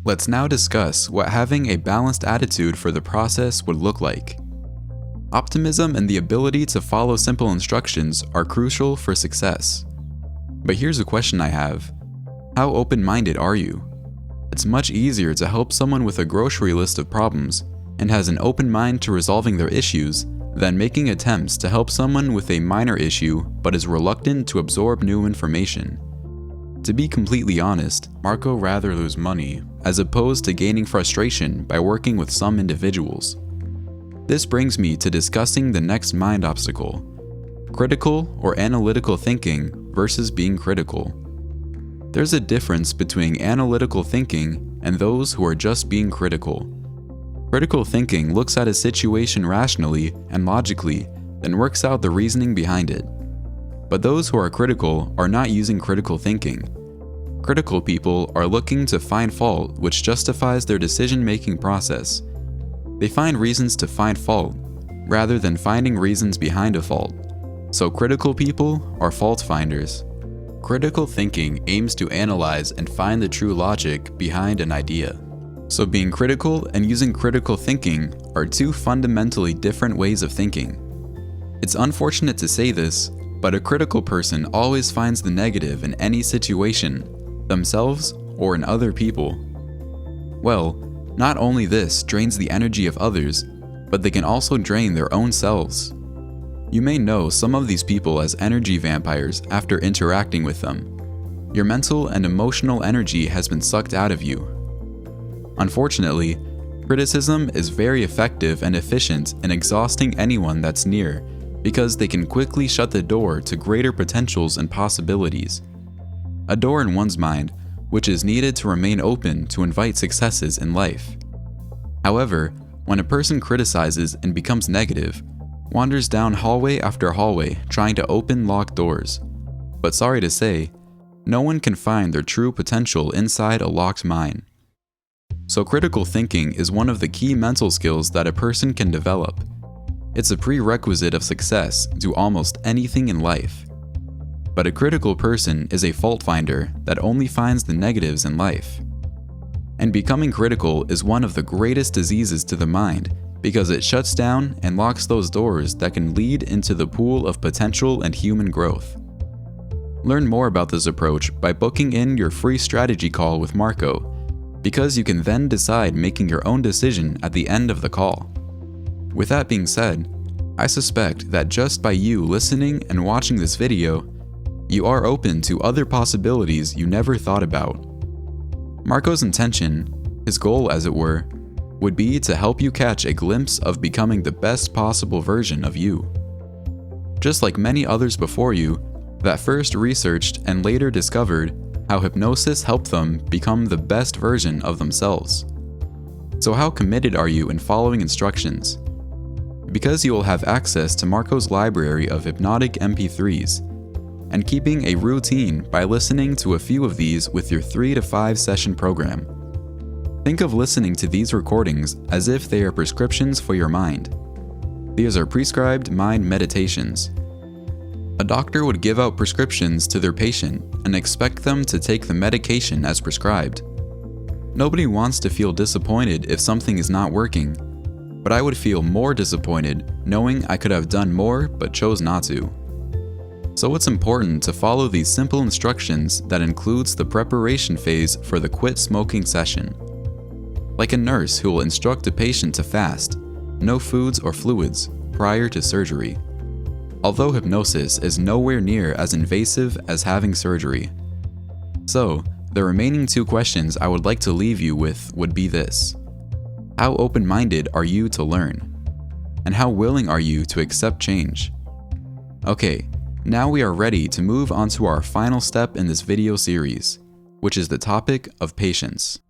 Let's now discuss what having a balanced attitude for the process would look like. Optimism and the ability to follow simple instructions are crucial for success. But here's a question I have. How open-minded are you? It's much easier to help someone with a grocery list of problems and has an open mind to resolving their issues than making attempts to help someone with a minor issue but is reluctant to absorb new information. To be completely honest, Marco rather lose money as opposed to gaining frustration by working with some individuals. This brings me to discussing the next mind obstacle: critical or analytical thinking versus being critical. There's a difference between analytical thinking and those who are just being critical. Critical thinking looks at a situation rationally and logically, then works out the reasoning behind it. But those who are critical are not using critical thinking. Critical people are looking to find fault, which justifies their decision-making process. They find reasons to find fault, rather than finding reasons behind a fault. So critical people are fault finders. Critical thinking aims to analyze and find the true logic behind an idea. So being critical and using critical thinking are two fundamentally different ways of thinking. It's unfortunate to say this, but a critical person always finds the negative in any situation, themselves or in other people. Well, not only this drains the energy of others, but they can also drain their own selves. You may know some of these people as energy vampires after interacting with them. Your mental and emotional energy has been sucked out of you. Unfortunately, criticism is very effective and efficient in exhausting anyone that's near because they can quickly shut the door to greater potentials and possibilities. A door in one's mind, which is needed to remain open to invite successes in life. However, when a person criticizes and becomes negative, wanders down hallway after hallway trying to open locked doors. But sorry to say, no one can find their true potential inside a locked mind. So critical thinking is one of the key mental skills that a person can develop. It's a prerequisite of success to almost anything in life. But a critical person is a fault finder that only finds the negatives in life. And becoming critical is one of the greatest diseases to the mind because it shuts down and locks those doors that can lead into the pool of potential and human growth. Learn more about this approach by booking in your free strategy call with Marco, because you can then decide making your own decision at the end of the call. With that being said, I suspect that just by you listening and watching this video, you are open to other possibilities you never thought about. Marco's intention, his goal as it were, would be to help you catch a glimpse of becoming the best possible version of you. Just like many others before you that first researched and later discovered how hypnosis helped them become the best version of themselves. So how committed are you in following instructions? Because you will have access to Marco's library of hypnotic MP3s, and keeping a routine by listening to a few of these with your 3 to 5 session program. Think of listening to these recordings as if they are prescriptions for your mind. These are prescribed mind meditations. A doctor would give out prescriptions to their patient and expect them to take the medication as prescribed. Nobody wants to feel disappointed if something is not working, but I would feel more disappointed knowing I could have done more but chose not to. So it's important to follow these simple instructions that includes the preparation phase for the quit smoking session. Like a nurse who will instruct a patient to fast, no foods or fluids, prior to surgery. Although hypnosis is nowhere near as invasive as having surgery. So, the remaining 2 questions I would like to leave you with would be this: how open-minded are you to learn? And how willing are you to accept change? Okay, now we are ready to move on to our final step in this video series, which is the topic of patience.